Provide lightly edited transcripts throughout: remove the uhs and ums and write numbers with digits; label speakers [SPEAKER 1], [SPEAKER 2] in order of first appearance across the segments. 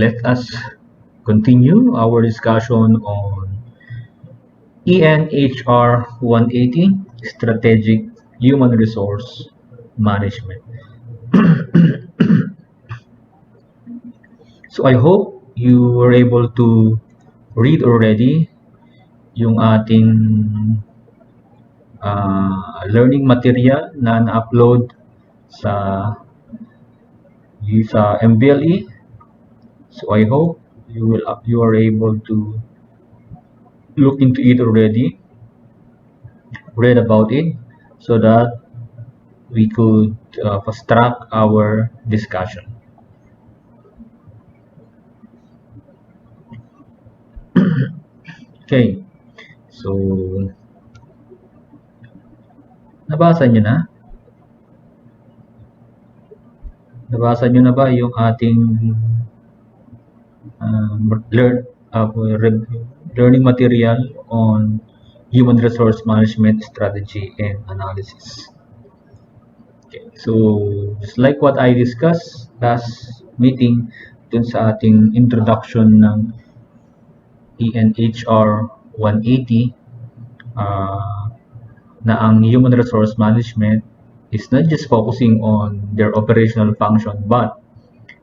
[SPEAKER 1] let us continue our discussion on Hr 180, Strategic Human Resource Management. So I hope you were able to read already yung ating learning material na na-upload sa MBLE. So I hope you are able to look into it already, read about it, so that we could fast track our discussion. Okay, so nabasa nyo na? Nabasa nyo na ba yung ating learning material on human resource management strategy and analysis? Okay, so just like what I discussed last meeting dun sa ating introduction ng Hr 180, na ang human resource management is not just focusing on their operational function, but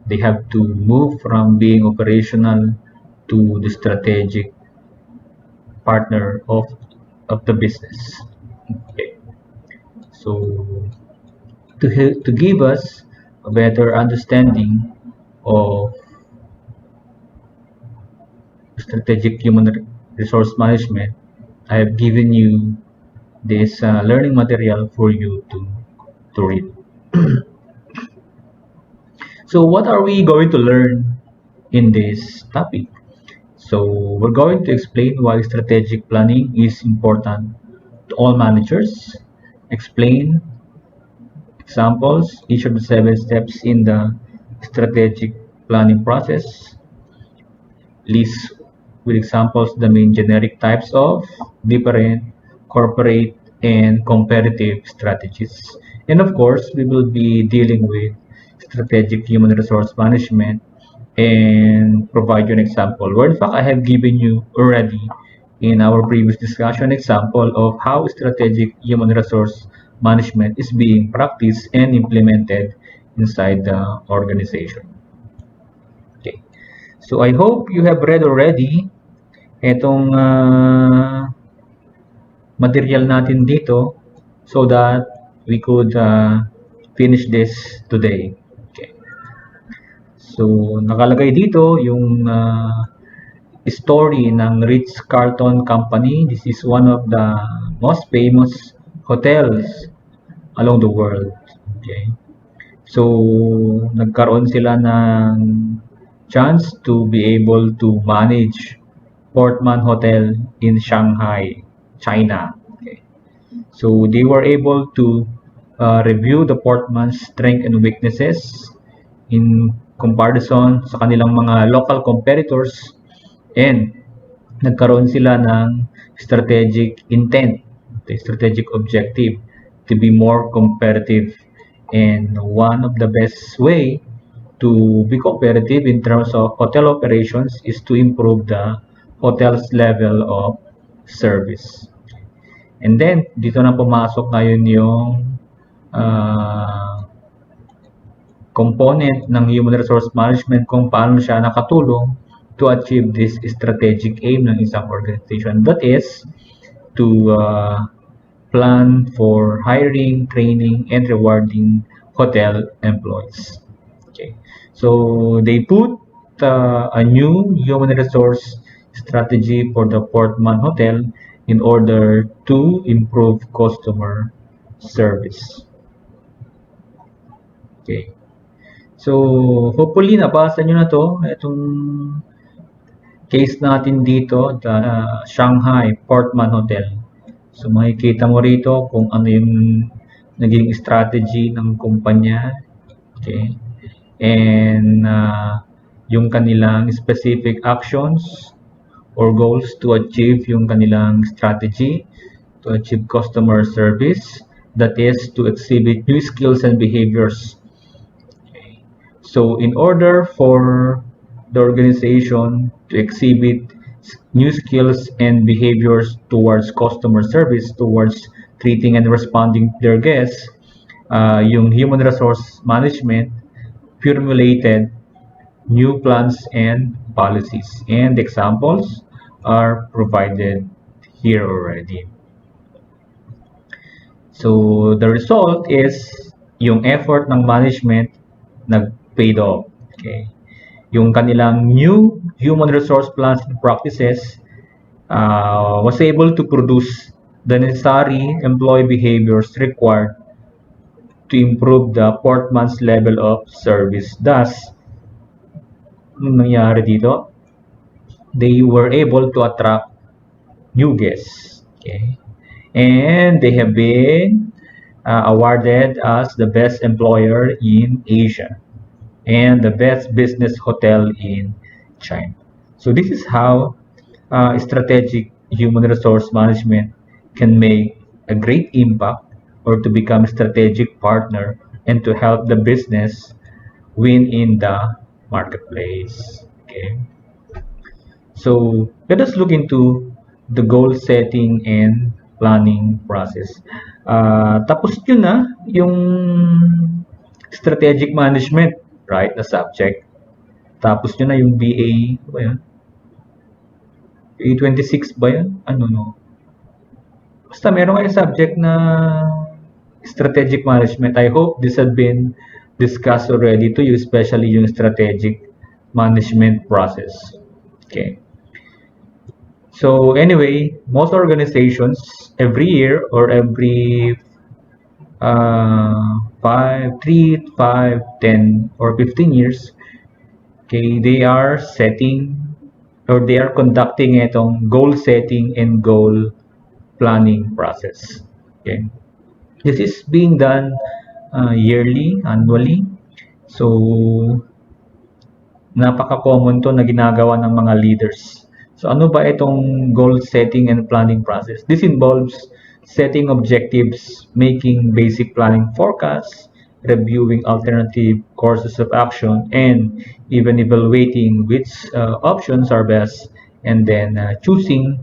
[SPEAKER 1] they have to move from being operational to the strategic partner of the business. Okay. So to give us a better understanding of strategic human resource management, I have given you this learning material for you to read. So what are we going to learn in this topic? So we're going to explain why strategic planning is important to all managers, explain examples, each of the 7 steps in the strategic planning process, list with examples the main generic types of different corporate and comparative strategies. And of course, we will be dealing with strategic human resource management and provide you an example, where in fact I have given you already in our previous discussion example of how strategic human resource management is being practiced and implemented inside the organization. Okay, so I hope you have read already itong material natin dito so that we could finish this today. Okay. So nakalagay dito yung story ng Ritz-Carlton Company. This is one of the most famous hotels along the world. Okay. So nagkaroon sila ng chance to be able to manage Portman Hotel in Shanghai, China. Okay. So they were able to review the Portman's strengths and weaknesses in comparison sa kanilang mga local competitors, and nagkaroon sila ng strategic intent, strategic objective to be more competitive. And one of the best way to be competitive in terms of hotel operations is to improve the hotel's level of service. And then, dito na pumasok ngayon yung component ng human resource management kung paano siya nakatulong to achieve this strategic aim ng isang organization. That is, to plan for hiring, training, and rewarding hotel employees. Okay. So, they put a new human resource strategy for the Portman Hotel in order to improve customer service. Okay. So, hopefully nabasa nyo na to, itong case natin dito, the Shanghai Portman Hotel. So, makikita mo rito kung ano yung naging strategy ng kumpanya. Okay. And yung kanilang specific actions or goals to achieve yung kanilang strategy to achieve customer service, that is to exhibit new skills and behaviors. Okay. So in order for the organization to exhibit new skills and behaviors towards customer service, towards treating and responding to their guests. Yung human resource management formulated new plans and policies, and examples are provided here already. So the result is yung effort ng management nag-paid off. Okay. Yung kanilang new human resource plans and practices was able to produce the necessary employee behaviors required to improve the portman's level of service. Thus, anong nangyari dito? They were able to attract new guests. Okay. And they have been awarded as the best employer in Asia and the best business hotel in China. So this is how strategic human resource management can make a great impact or to become a strategic partner and to help the business win in the marketplace. Okay. So let us look into the goal setting and planning process. Tapos nyo na yung strategic management, right, na subject. Tapos nyo na yung BA, ano ba yan? A26 ba yan? Ano no? Basta meron kayong subject na strategic management. I hope this had been discussed already to you, especially yung strategic management process. Okay. So anyway, most organizations every year or every 3, 5, 10, or 15 years, okay, they are setting or they are conducting itong goal setting and goal planning process. Okay. This is being done yearly, annually. So napaka-common to na ginagawa ng mga leaders. So ano ba itong goal setting and planning process? This involves setting objectives, making basic planning forecasts, reviewing alternative courses of action, and even evaluating which options are best, and then choosing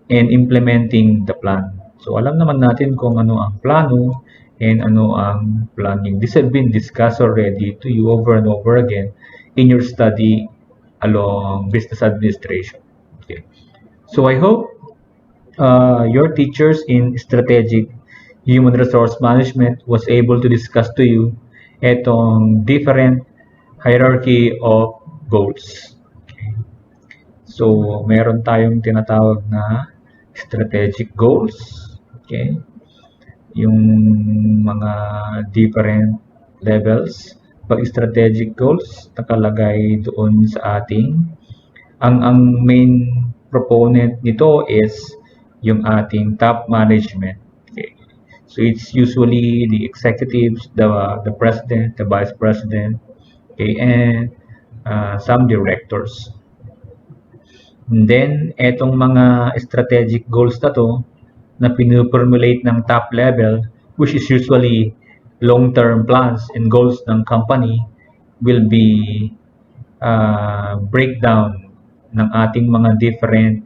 [SPEAKER 1] and implementing the plan. So alam naman natin kung ano ang plano and ano ang planning. This has been discussed already to you over and over again in your study along business administration. Okay. So I hope your teachers in strategic human resource management was able to discuss to you itong different hierarchy of goals. Okay. So meron tayong tinatawag na strategic goals. Okay. Yung mga different levels. Pag strategic goals, nakalagay doon sa ating ang main proponent nito is yung ating top management. Okay. So it's usually the executives, the president, the vice president, okay, and some directors. And then etong mga strategic goals na to na pinu-formulate ng top level, which is usually long-term plans and goals ng company, will be breakdown ng ating mga different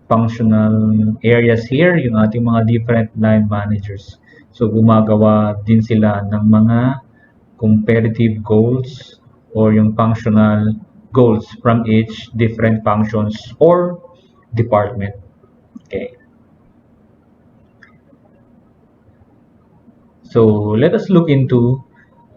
[SPEAKER 1] functional areas here, yung ating mga different line managers. So gumagawa din sila ng mga comparative goals or yung functional goals from each different functions or department. Okay. So let us look into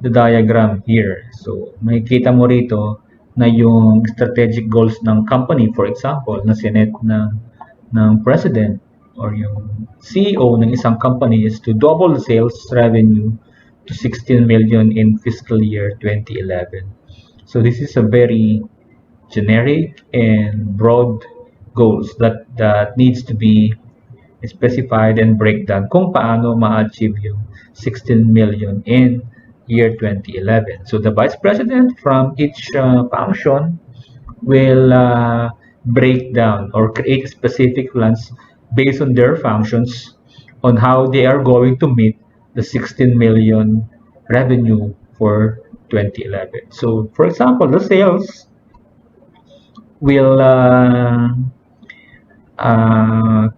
[SPEAKER 1] the diagram here. So makikita mo rito na yung strategic goals ng company, for example, na sinet ng president or yung CEO ng isang company is to double sales revenue to 16 million in fiscal year 2011. So this is a very generic and broad goals that needs to be specified and breakdown kung paano ma-achieve yung 16 million in year 2011. So the vice president from each function will break down or create specific plans based on their functions on how they are going to meet the 16 million revenue for 2011. So for example, the sales will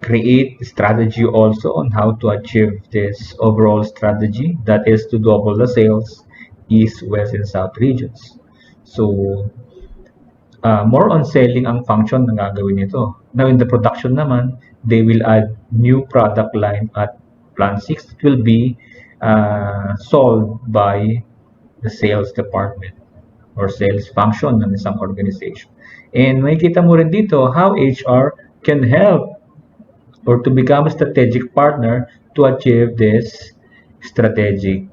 [SPEAKER 1] create strategy also on how to achieve this overall strategy, that is to double the sales east, west, and south regions. So more on selling ang function na gagawin nito. Now in the production naman, they will add new product line at plant 6. It will be sold by the sales department or sales function ng isang organization. And makikita mo rin dito how HR can help or to become a strategic partner to achieve this strategic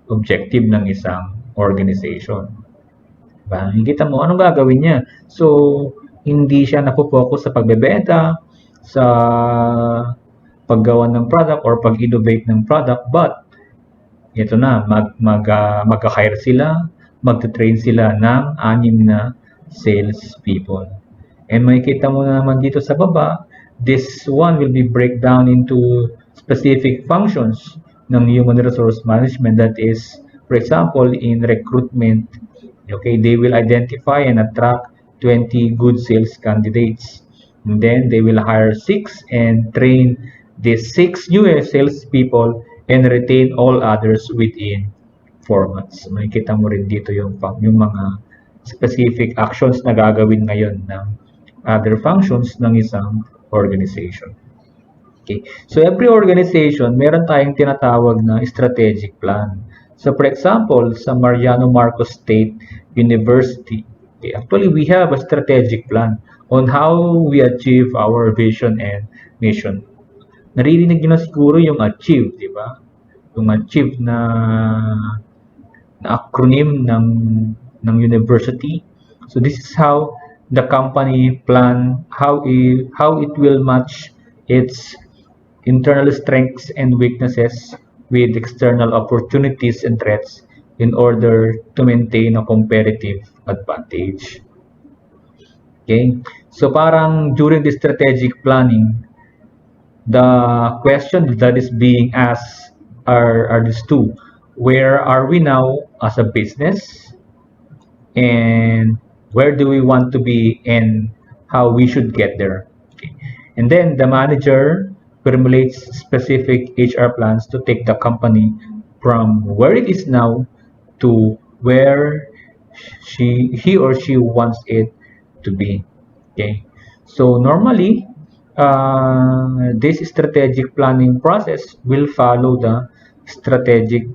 [SPEAKER 1] objective ng isang organization. Diba? Nakikita mo, anong gagawin niya? So, hindi siya napofocus sa pagbebenta, sa paggawa ng product or pag-innovate ng product, but ito na, mag-hire sila, magte-train sila ng 6 na sales people. And makikita mo naman dito sa baba, this one will be breakdown into specific functions ng human resource management, that is, for example, in recruitment, okay, they will identify and attract 20 good sales candidates. And then they will hire 6 and train these 6 new sales people and retain all others within 4 months. Makikita mo rin dito yung mga specific actions na gagawin ngayon ng other functions ng isang organization. Okay. So every organization, meron tayong tinatawag na strategic plan. So for example, sa Mariano Marcos State University, okay, actually we have a strategic plan on how we achieve our vision and mission. Naririnig nyo na siguro yung achieve, di ba? Yung achieve na acronym ng university. So this is how the company plan how it will match its internal strengths and weaknesses with external opportunities and threats in order to maintain a competitive advantage. Okay? So parang during the strategic planning, the question that is being asked are these two. Where are we now as a business? And where do we want to be and how we should get there? Okay. And then the manager formulates specific HR plans to take the company from where it is now to where he or she wants it to be. Okay. So normally, this strategic planning process will follow the strategic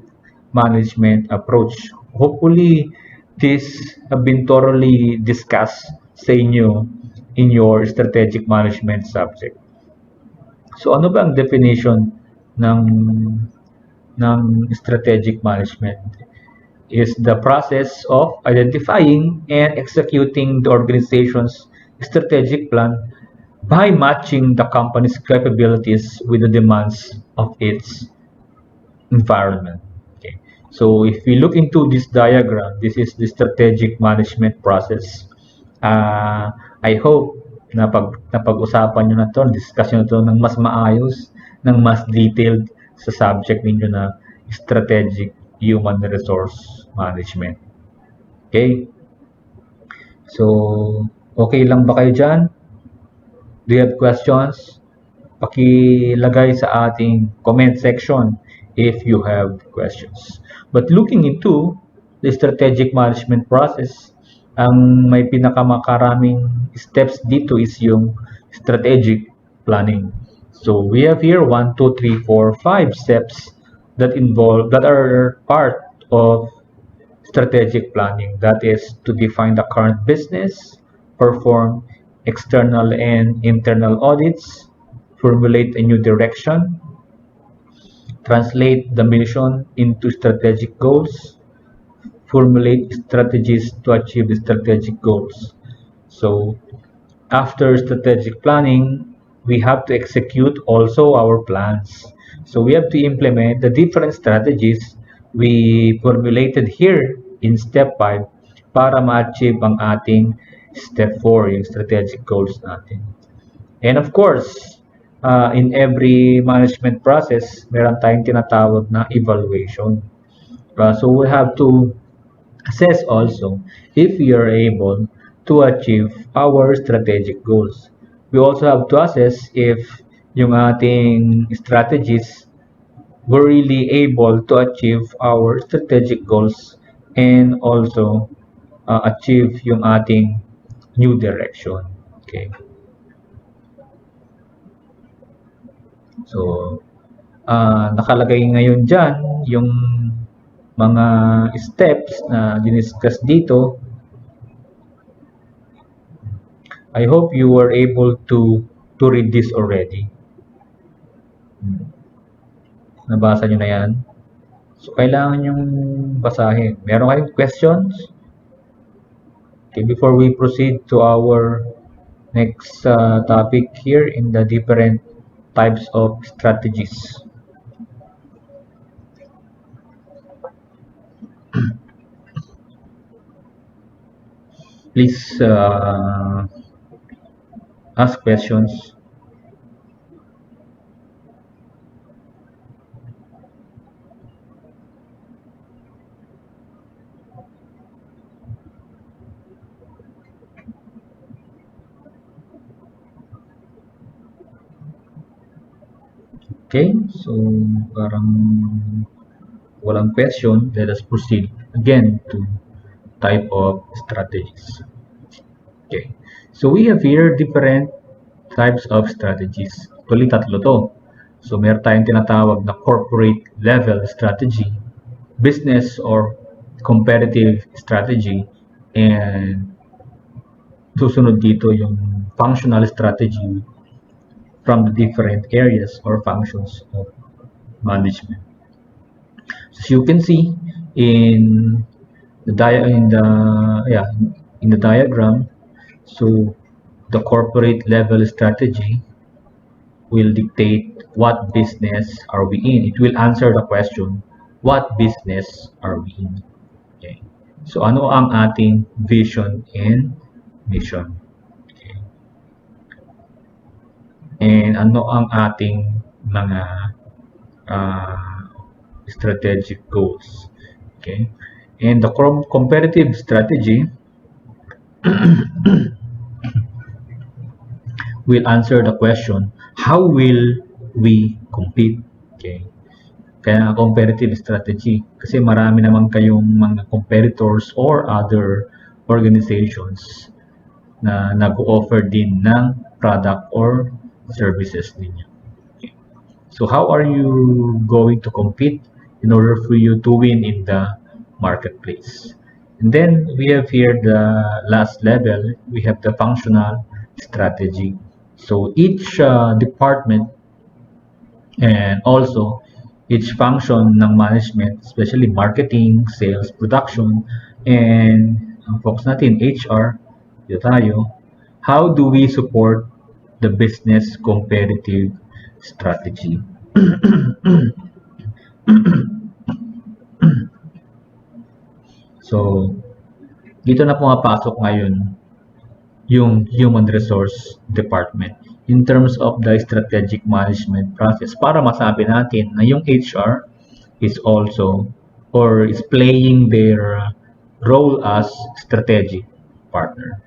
[SPEAKER 1] management approach. Hopefully, this have been thoroughly discussed sa inyo in your strategic management subject. So ano ba ang definition ng strategic management? Is the process of identifying and executing the organization's strategic plan by matching the company's capabilities with the demands of its environment. Okay. So if we look into this diagram, this is the strategic management process. I hope na napag-usapan nyo na to, discussion na to ng mas maayos, ng mas detailed sa subject ninyo na strategic human resource management. Okay? So, okay lang ba kayo dyan? Do you have questions? Pakilagay sa ating comment section if you have questions. But looking into the strategic management process, ang may pinakamaraming steps dito is yung strategic planning. So we have here 1, 2, 3, 4, 5 steps that are part of strategic planning. That is to define the current business, perform external and internal audits, formulate a new direction, translate the mission into strategic goals, formulate strategies to achieve the strategic goals. So after strategic planning, we have to execute also our plans. So we have to implement the different strategies we formulated here in step 5 para ma-achieve ang ating step 4, yung strategic goals natin. And of course, in every management process, meron tayong tinatawag na evaluation. So we have to assess also if we are able to achieve our strategic goals. We also have to assess if yung ating strategies were really able to achieve our strategic goals and also achieve yung ating new direction. Okay. So, nakalagay ngayon dyan yung mga steps na diniscuss dito. I hope you were able to read this already. Nabasa nyo na yan. So, kailangan yung basahin. Meron kayong questions? Okay, before we proceed to our next topic here in the different types of strategies. Please ask questions. Okay, so parang walang question. Let us proceed again to type of strategies. Okay, so we have here different types of strategies. Actually, tatlo to. So, meron tayong tinatawag na corporate level strategy, business or competitive strategy, and susunod dito yung functional strategy from the different areas or functions of management. As you can see in the diagram, so the corporate level strategy will dictate what business are we in. It will answer the question, what business are we in? Okay. So ano ang ating vision and mission? Okay. And ano ang ating mga strategic goals? Okay. And the competitive strategy will answer the question, how will we compete? Okay. Kaya competitive strategy, kasi marami naman kayong mga competitors or other organizations na nag-offer din ng product or services ninyo. Okay. So how are you going to compete in order for you to win in the marketplace? And then we have here the last level, we have the functional strategy. So each department and also each function ng management, especially marketing, sales, production, and ang focus natin, HR, dito tayo, how do we support the business competitive strategy? So, dito na pumapasok ngayon yung human resource department in terms of the strategic management process para masabi natin na yung HR is also or is playing their role as strategic partner.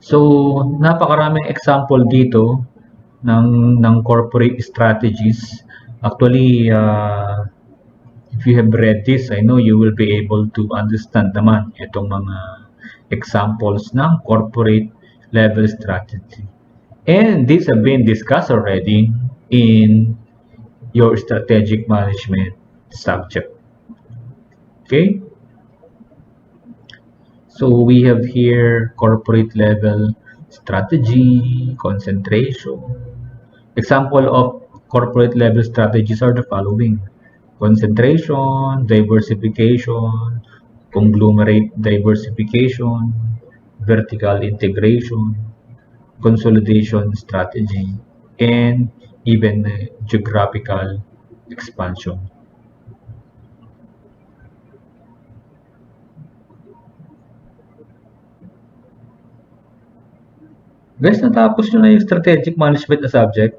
[SPEAKER 1] So, napakaraming example dito ng corporate strategies. Actually, if you have read this, I know you will be able to understand naman itong mga examples ng corporate level strategy. And these have been discussed already in your strategic management subject. Okay? So we have here corporate level strategy, concentration. Example of corporate level strategies are the following: concentration, diversification, conglomerate diversification, vertical integration, consolidation strategy, and even geographical expansion. Guys, natapos nyo na yung strategic management na subject.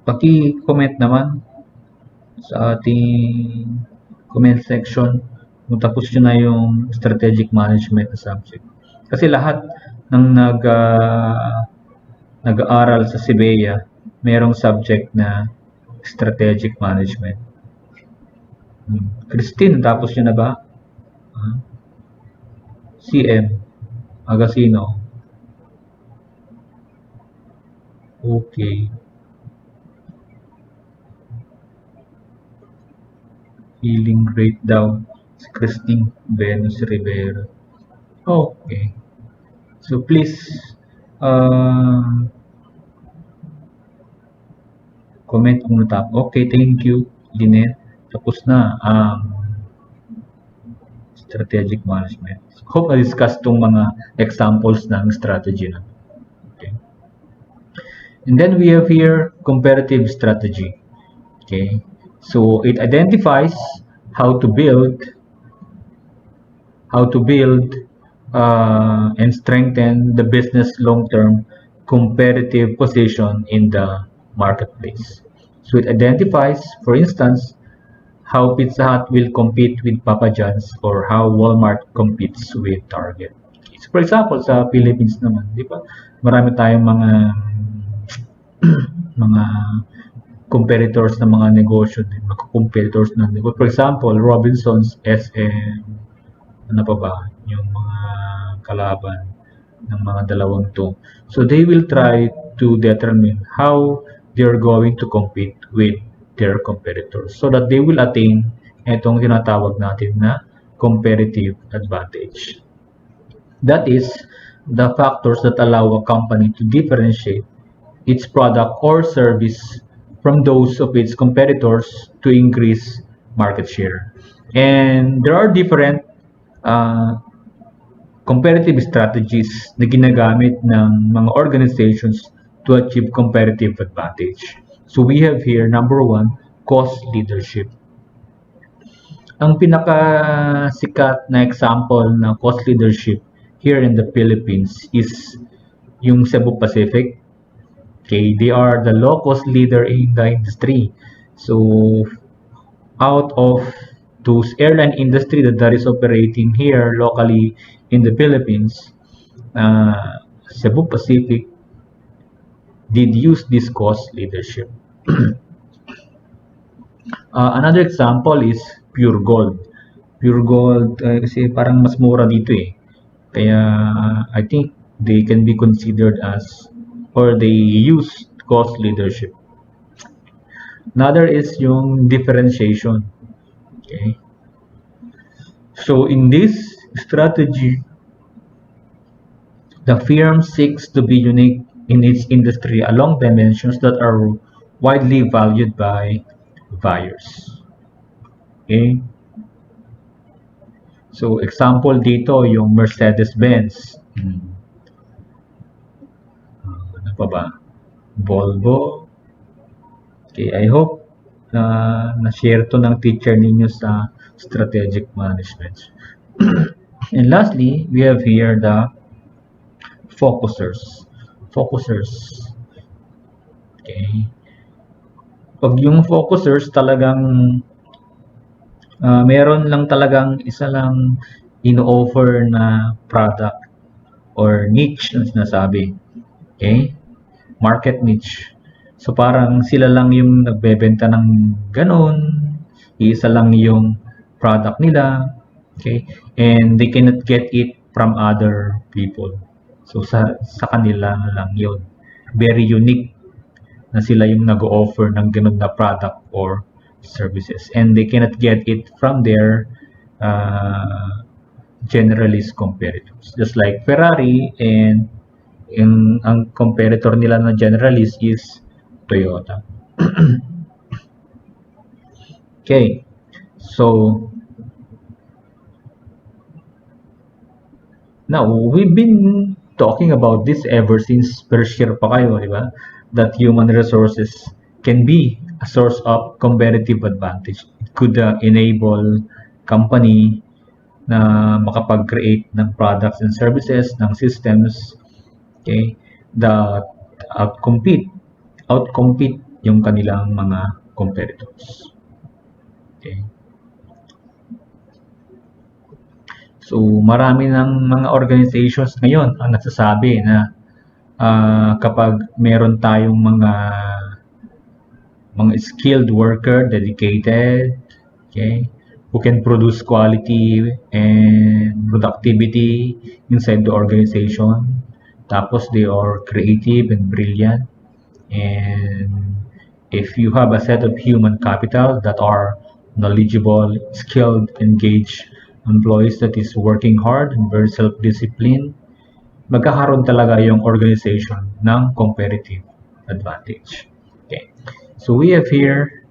[SPEAKER 1] paki-comment naman sa ating comment section kung tapos nyo na yung strategic management na subject. Kasi lahat ng nag-aaral sa CBEA, merong subject na strategic management. Christine, tapos nyo na ba? CM, Agasino. Okay. Healing rate daw si Christine Venus Rivera. Okay. So please comment kung natap. Okay, thank you, Lynette. Tapos na ang strategic management. Hope na-discuss tong mga examples ng strategy na. Okay. And then we have here comparative strategy. Okay. So it identifies how to build and strengthen the business long-term competitive position in the marketplace. So it identifies, for instance, how Pizza Hut will compete with Papa John's or how Walmart competes with Target. So for example, sa Philippines naman, di ba? Marami tayong mga competitors ng mga negosyo, mga competitors ng negosyo. For example, Robinsons, SM, ano pa ba, yung mga kalaban ng mga dalawang to. So they will try to determine how they're going to compete with their competitors so that they will attain itong tinatawag natin na competitive advantage. That is the factors that allow a company to differentiate its product or service from those of its competitors to increase market share. And there are different competitive strategies na ginagamit ng mga organizations to achieve competitive advantage. So we have here, number one, cost leadership. Ang pinakasikat na example ng cost leadership here in the Philippines is yung Cebu Pacific. Okay, they are the low-cost leader in the industry. So out of those airline industry that is operating here locally in the Philippines, Cebu Pacific did use this cost leadership. Another example is Pure Gold. Pure Gold kasi parang mas mura dito eh. Kaya I think they can be considered as, or they use cost leadership. Another is yung differentiation. Okay. So in this strategy, the firm seeks to be unique in its industry along dimensions that are widely valued by buyers. Okay. So example dito yung Mercedes-Benz. Ano pa ba? Volvo. Okay, I hope na-share to ng teacher ninyo sa strategic management. And lastly, we have here the focusers. Okay. Pag yung focusers talagang meron lang talagang isa lang ino-offer na product or niche na sinasabi. Okay? Market niche. So parang sila lang yung nagbebenta ng ganon, isa lang yung product nila, okay? And they cannot get it from other people. So sa kanila lang yun. Very unique na sila yung nag-offer ng ganon na product or services. And they cannot get it from their generalist competitors. Just like Ferrari and ang competitor nila na generalist is Toyota. Okay, so now we've been talking about this ever since first year pa kayo, di ba? That human resources can be a source of competitive advantage. It could enable company na makapag-create ng products and services, ng systems, okay, that outcompete yung kanilang mga competitors. Okay. So, marami ng mga organizations ngayon ang nagsasabi na kapag meron tayong mga skilled worker, dedicated, okay, who can produce quality and productivity inside the organization. Tapos they are creative and brilliant. And if you have a set of human capital that are knowledgeable, skilled, engaged employees that is working hard and very self-disciplined, magkakaroon talaga yung organization ng competitive advantage. Okay. So we have here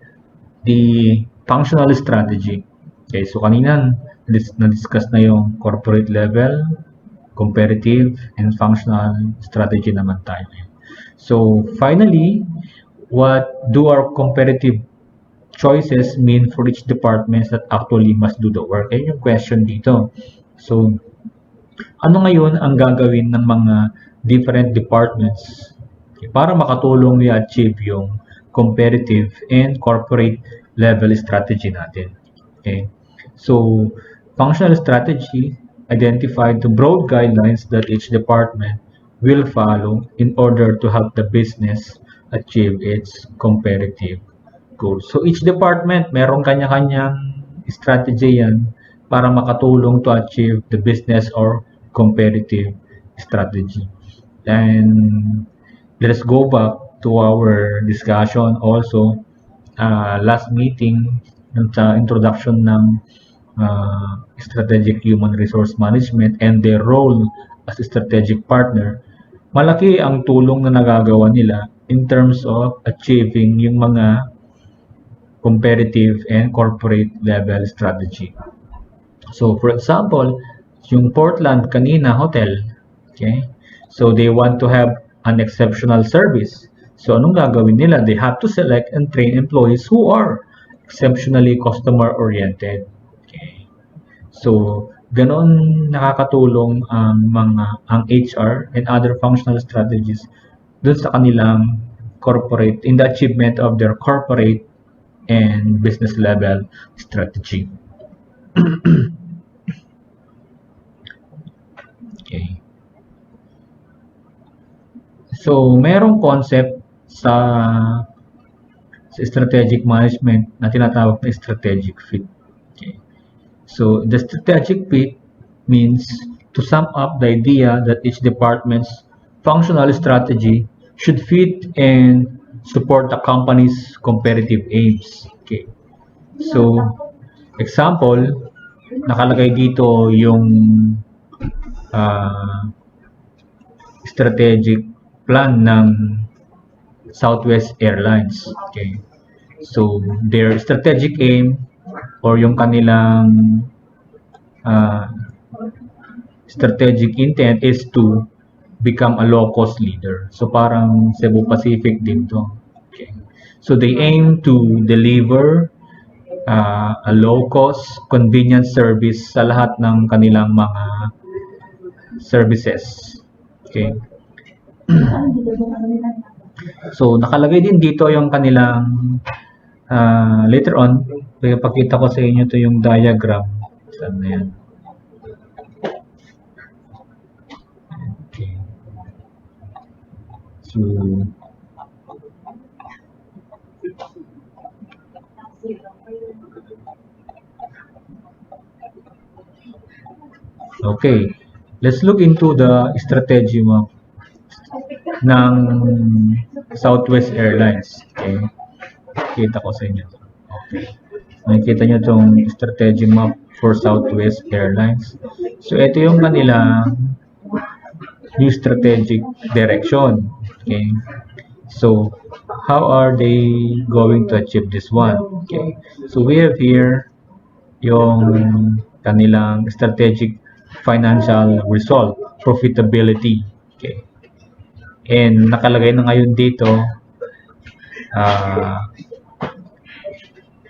[SPEAKER 1] the functional strategy. Okay, so kanina na-discuss na yung corporate level, comparative, and functional strategy naman tayo. So finally, what do our comparative choices mean for each department that actually must do the work? Ayun yung question dito. So, ano ngayon ang gagawin ng mga different departments para makatulong i-achieve yung competitive and corporate level strategy natin? Okay. So, functional strategy identified the broad guidelines that each department will follow in order to help the business achieve its competitive goals. So, each department, meron kanya-kanyang strategy yan para makatulong to achieve the business or competitive strategy. And let's go back to our discussion also last meeting sa introduction ng strategic human resource management and their role as a strategic partner. Malaki ang tulong na nagagawa nila in terms of achieving yung mga competitive and corporate level strategy. So, for example, yung Portland kanina hotel, okay? So, they want to have an exceptional service. So, anong gagawin nila? They have to select and train employees who are exceptionally customer-oriented. Okay. So, ganon nakakatulong ang HR and other functional strategies dun sa kanilang corporate, in the achievement of their corporate and business level strategy. Okay. So, merong concept sa strategic management na tinatawag na strategic fit. Okay. So, the strategic fit means to sum up the idea that each department's functional strategy should fit and support the company's competitive aims. Okay. So, example, nakalagay dito yung strategic plan ng Southwest Airlines. Okay. So, their strategic aim or yung kanilang strategic intent is to become a low-cost leader. So, parang Cebu Pacific din to. Okay. So, they aim to deliver a low-cost, convenient service sa lahat ng kanilang mga services. Okay. So, nakalagay din dito yung kanilang later on, pakita ko sa inyo to yung diagram. Saan na yan? Okay. So, okay. Let's look into the strategy map ng Southwest Airlines. Okay. Kita ko sa inyo. Okay. Makikita nyo itong strategy map for Southwest Airlines. So, ito yung kanilang new strategic direction. Okay. So, how are they going to achieve this one? Okay. So, we have here yung kanilang strategic financial result, profitability. Okay. And nakalagay na ngayon dito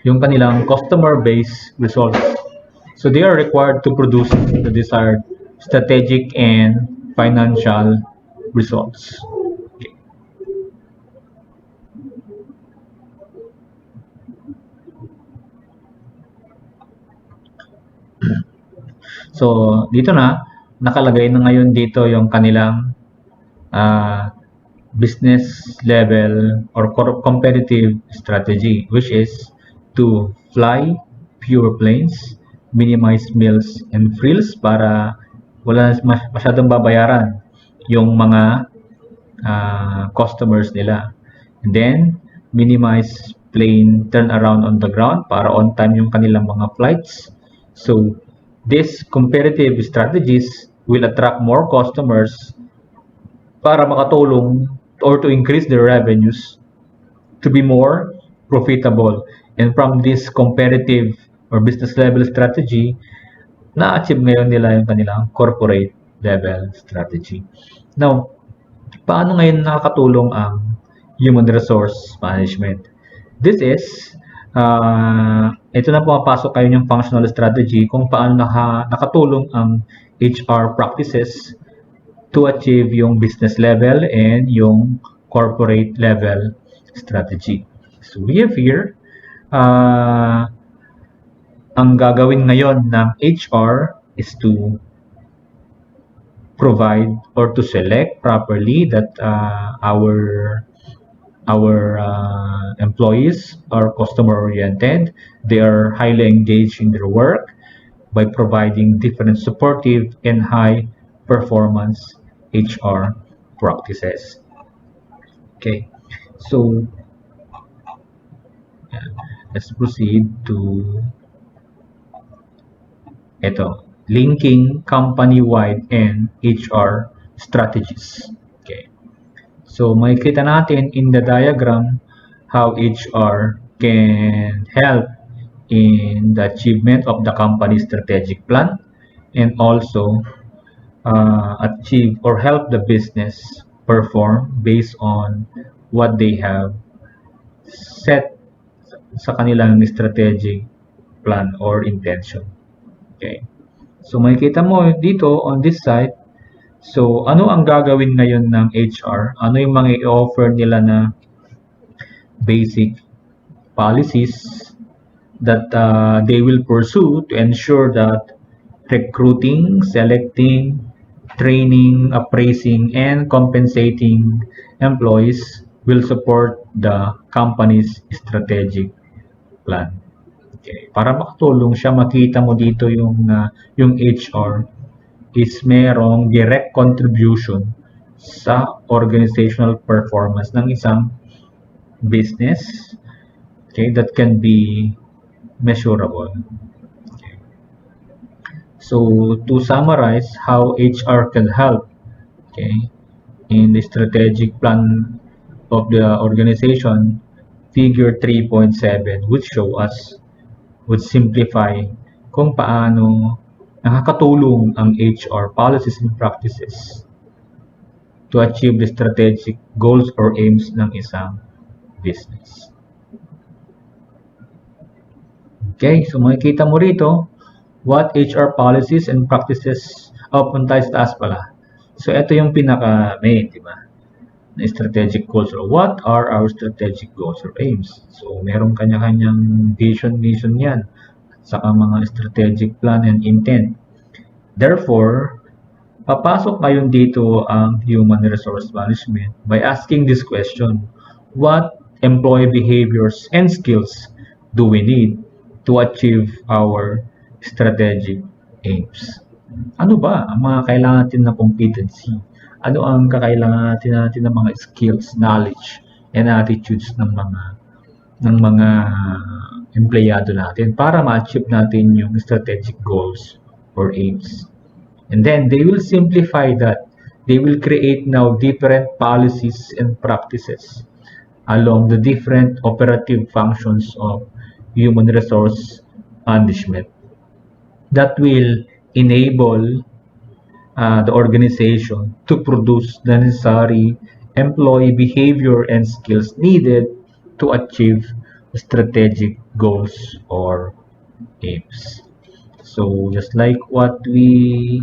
[SPEAKER 1] yung kanilang customer base results. So they are required to produce the desired strategic and financial results. Okay. So, dito na, nakalagay na ngayon dito yung kanilang business level or competitive strategy, which is to fly fewer planes, minimize meals and frills para wala masyadong babayaran yung mga customers nila. And then, minimize plane turnaround on the ground para on time yung kanilang mga flights. So, these competitive strategies will attract more customers para makatulong or to increase their revenues to be more profitable. And from this competitive or business level strategy, na-achieve ngayon nila yung kanilang corporate level strategy. Now, paano ngayon nakakatulong ang human resource management? This is, ito na pumapasok kayo yung functional strategy kung paano nakatulong ang HR practices to achieve yung business level and yung corporate level strategy. So we have here, ang gagawin ngayon ng HR is to provide or to select properly that our employees are customer oriented, they are highly engaged in their work by providing different supportive and high performance HR practices. Okay, so let's proceed to ito, linking company-wide and HR strategies. Okay. So makikita natin in the diagram how HR can help in the achievement of the company's strategic plan and also achieve or help the business perform based on what they have set sa kanilang strategic plan or intention. Okay. So makikita mo dito on this side, so ano ang gagawin ngayon ng HR? Ano yung mga i-offer nila na basic policies that they will pursue to ensure that recruiting, selecting, training, appraising, and compensating employees will support the company's strategic plan. Okay. Para makatulong siya, makita mo dito yung HR is merong direct contribution sa organizational performance ng isang business, okay, that can be measurable. Okay. So to summarize how HR can help, okay, in the strategic plan of the organization, figure 3.7 would simplify kung paano nakakatulong ang HR policies and practices to achieve the strategic goals or aims ng isang business. Okay, so makikita mo rito what HR policies and practices punta sa taas pala. So ito yung pinaka-main, di ba? Na strategic goals or what are our strategic goals or aims. So meron kanya-kanyang vision, mission yan. Saka mga strategic plan and intent. Therefore, papasok ngayon dito ang human resource management by asking this question: what employee behaviors and skills do we need to achieve our strategic aims? Ano ba ang mga kailangan natin na competency? Ano ang kakailangan natin ng mga skills, knowledge, and attitudes ng mga empleyado natin para ma-achieve natin yung strategic goals or aims. And then they will simplify that. They will create now different policies and practices along the different operative functions of human resource management that will enable the organization to produce the necessary employee behavior and skills needed to achieve strategic goals or aims. So just like what we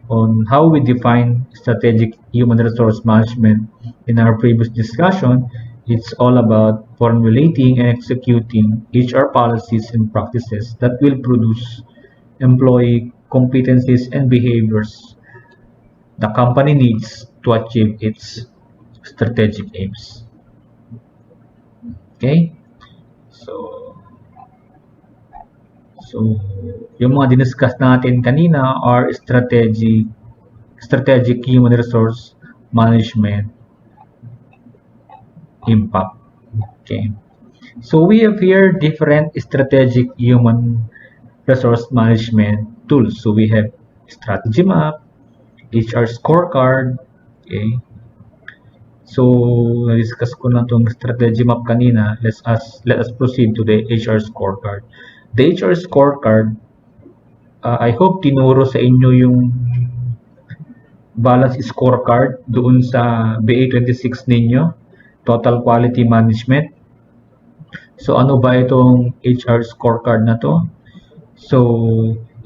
[SPEAKER 1] on how we define strategic human resource management in our previous discussion, It's all about formulating and executing HR policies and practices that will produce employee competencies and behaviors the company needs to achieve its strategic aims. Okay? So, so yung mga diniscuss natin kanina are strategic human resource management impact. Okay. So we have here different strategic human resource management tools. So we have strategy map, HR scorecard, okay. So na-discuss ko na tong strategy map kanina. Let us proceed to the HR scorecard. The HR scorecard, I hope tinuro sa inyo yung balance scorecard doon sa BA26 ninyo, Total Quality Management. So ano ba itong HR scorecard na to? So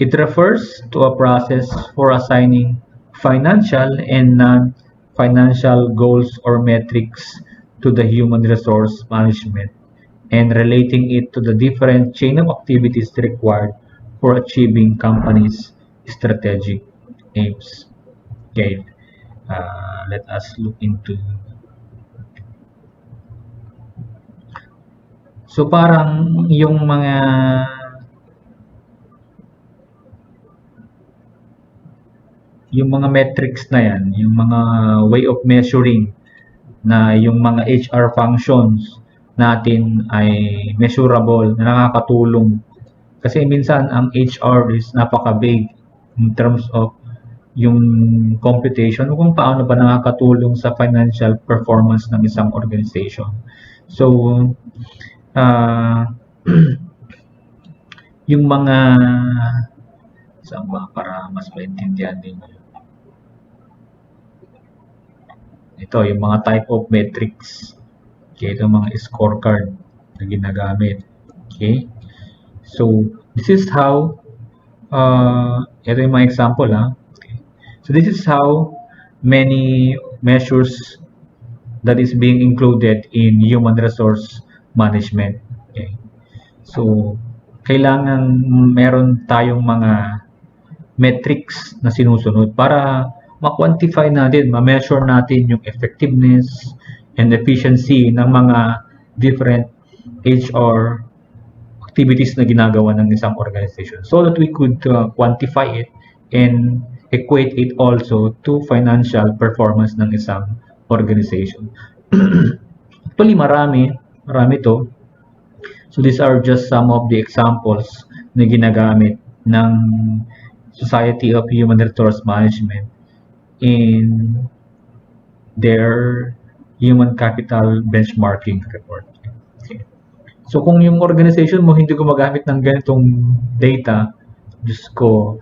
[SPEAKER 1] it refers to a process for assigning financial and non-financial goals or metrics to the human resource management and relating it to the different chain of activities required for achieving companies' strategic aims. Okay, let us look into. So parang yung mga metrics na yan, yung mga way of measuring na yung mga HR functions natin ay measurable, na nakakatulong. Kasi minsan ang HR is napaka-vague in terms of yung computation kung paano ba nakakatulong sa financial performance ng isang organization. So, uh, yung mga saan ba para mas maintindihan din ito, yung mga type of metrics. Okay, ito mga scorecard na ginagamit. Okay, so this is how ito yung mga example Okay. So this is how many measures that is being included in human resource management. Okay. So kailangan meron tayong mga metrics na sinusunod para ma-quantify natin, ma-measure natin yung effectiveness and efficiency ng mga different HR activities na ginagawa ng isang organization so that we could quantify it and equate it also to financial performance ng isang organization. Actually, marami to. So these are just some of the examples na ginagamit ng Society of Human Resource Management in their human capital benchmarking report. Okay. So kung yung organization mo hindi gumagamit ng ganitong data, Diyos ko,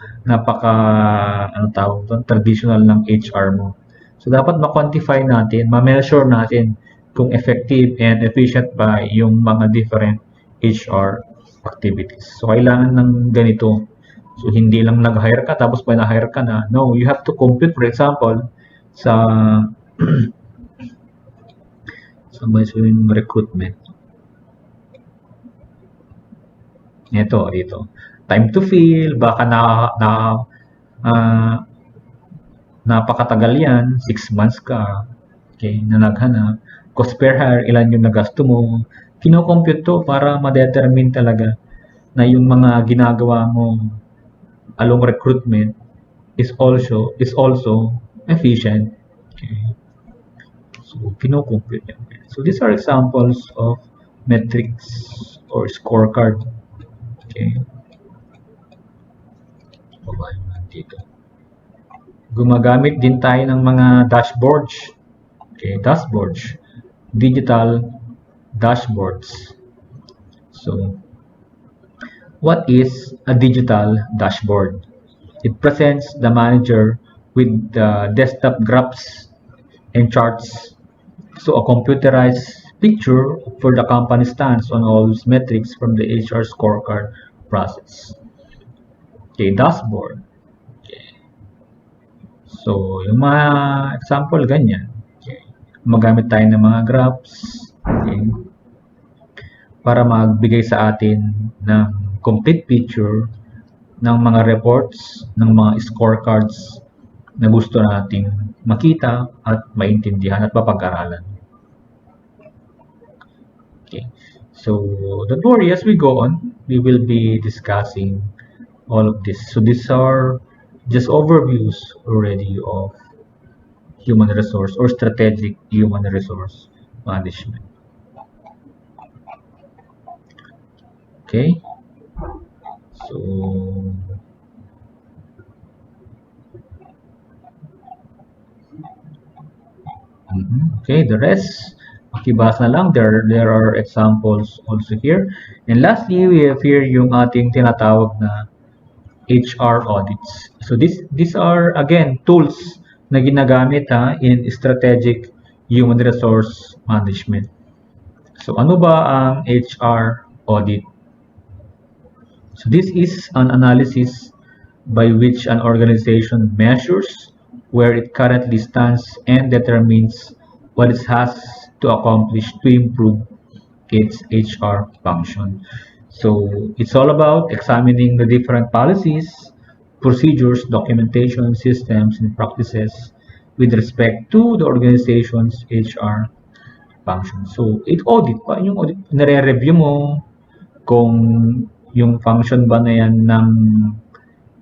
[SPEAKER 1] traditional ng HR mo. So dapat ma-quantify natin, ma-measure natin kung effective and efficient ba yung mga different HR activities. So kailangan ng ganito. So hindi lang nag-hire ka tapos may na-hire ka na. No, you have to compute, for example, sa recruitment. Dito. Time to fill, baka napakatagal yan, 6 months ka, okay, na naghanap. Cost per hire, ilan yung nagasto mo. Kino-compute to para ma-determine talaga na yung mga ginagawa mo along recruitment is also efficient. Okay. So, kino-compute yan. So, these are examples of metrics or scorecard. Okay. Dito. Gumagamit din tayo ng mga dashboards. Okay, dashboards. Digital dashboards. So, what is a digital dashboard? It presents the manager with desktop graphs and charts. So a computerized picture for the company stance on all these metrics from the HR scorecard process. Okay, dashboard. Okay. So, yung mga example ganyan. Okay. Magamit tayo ng mga graphs. Okay? Para magbigay sa atin ng complete picture ng mga reports, ng mga scorecards na gusto nating makita at maintindihan at mapag-aralan. Okay. So don't worry, as we go on, we will be discussing all of this. So these are just overviews already of human resource or strategic human resource management. Okay. So okay, the rest, makibasa lang. There are examples also here. And lastly, we have here yung ating tinatawag na HR audits. So these are again tools na ginagamit in strategic human resource management. So ano ba ang HR audit? So this is an analysis by which an organization measures where it currently stands and determines what it has to accomplish to improve its HR function. So it's all about examining the different policies, procedures, documentation, systems, and practices with respect to the organization's HR function. So it audit pa, yung audit, nare-review mo kung yung function ba na yan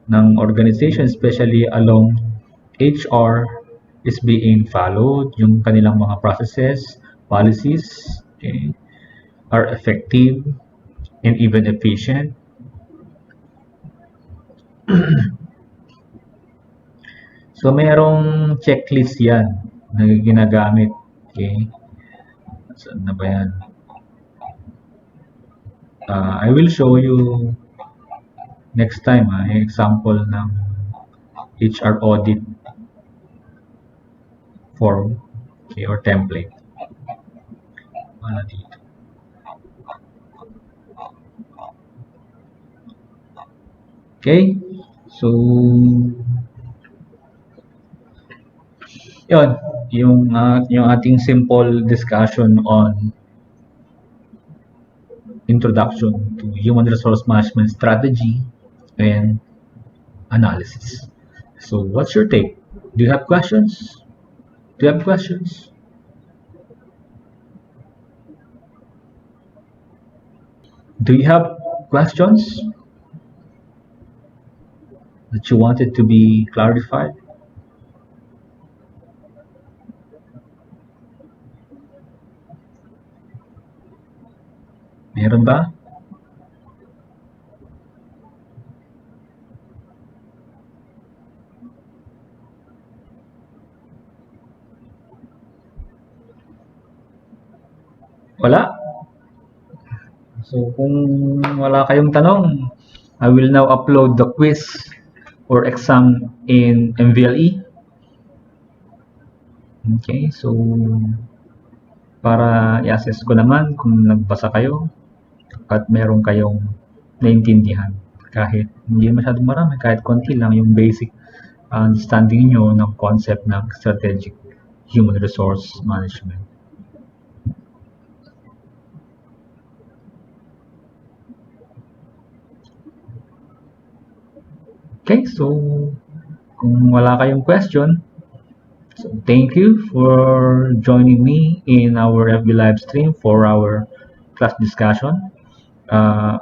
[SPEAKER 1] ng organization, especially along HR, is being followed, yung kanilang mga processes, policies, okay, are effective and even efficient. So merong checklist yan na ginagamit. Okay? Saan na ba yan? I will show you next time example ng HR audit form, okay, or template. Dito. Okay? So, yun, yung ating simple discussion on introduction to human resource management strategy and analysis. So, what's your take? Do you have questions? Do you have questions? Do you have questions that you wanted to be clarified? Meron ba? Wala? So, kung wala kayong tanong, I will now upload the quiz or exam in MVLE. Okay, so para i-assess ko naman kung nagbasa kayo at meron kayong naintindihan. Kahit hindi masyadong marami, kahit konti lang yung basic understanding nyo ng concept ng strategic human resource management. Okay, so kung wala kayong question, so thank you for joining me in our FB live stream for our class discussion.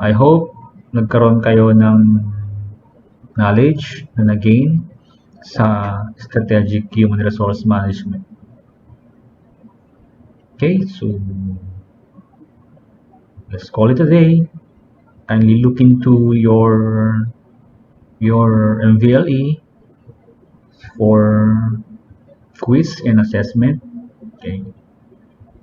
[SPEAKER 1] I hope nagkaroon kayo ng knowledge na na-gain sa strategic human resource management. Okay, so let's call it a day. Kindly look into your MVLE for quiz and assessment. Okay.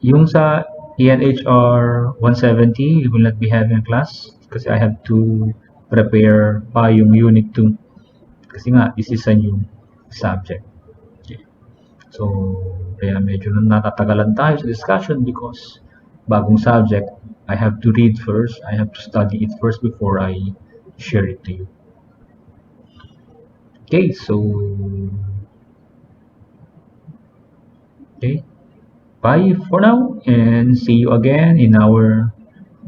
[SPEAKER 1] Yung sa ENHR 170, we will not be having a class kasi I have to prepare pa yung unit 2. Kasi nga, this is a new subject. Okay. So, kaya medyo natatagalan tayo sa discussion because bagong subject, I have to read first, I have to study it first before I share it to you. Okay, so okay. Bye for now and see you again in our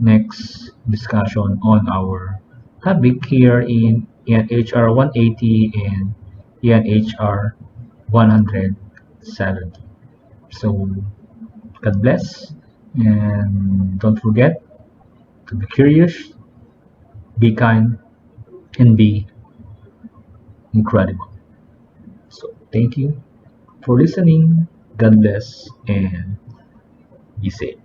[SPEAKER 1] next discussion on our topic here in HR 180 and HR 170. So God bless and don't forget to be curious, be kind, and be incredible. So thank you for listening. God bless and be safe.